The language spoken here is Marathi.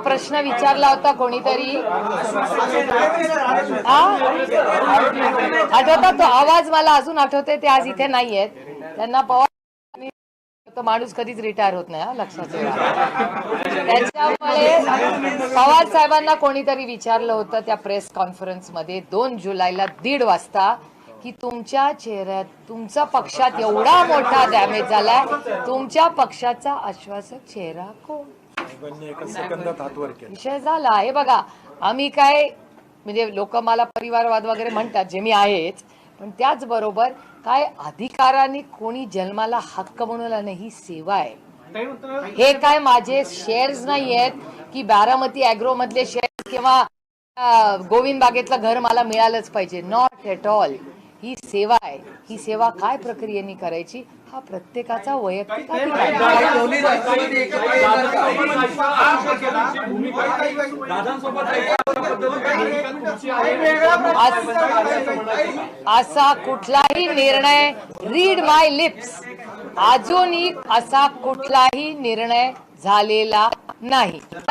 प्रश्न विचारला होता कोणीतरी, आठवता तो आवाज मला अजून आठवते, ते आज इथे नाही आहेत. त्यांना पवार तो माणूस कधीच रिटायर होत नाही, लक्षात ठेवा. त्याच्यामुळे पवार साहेबांना कोणीतरी विचारलं होतं त्या प्रेस कॉन्फरन्स मध्ये 2 जुलैला 1:30 वाजता की तुमच्या चेहऱ्यात तुमचा पक्षात एवढा मोठा डॅमेज झालाय, तुमच्या पक्षाचा आश्वासक चेहरा कोण? विषय झाला. हे बघा, आम्ही काय म्हणजे लोक मला परिवारवाद वगैरे म्हणतात, जे मी आहेच, पण त्याचबरोबर काय अधिकाराने कोणी जन्माला हक्क बनवला नाही, ही सेवा आहे. हे काय माझे शेअर्स नाही आहेत की बारामती ॲग्रो मधले शेअर्स किंवा गोविंद बागेतलं घर मला मिळालंच पाहिजे. Not at all. ही सेवा आहे. ही सेवा काय प्रक्रियेने करायची हा प्रत्येकाचा वैयक्तिक अधिकार. असा कुठलाही निर्णय, रीड माय लिप्स, अजूनही असा कुठलाही निर्णय झालेला नाही.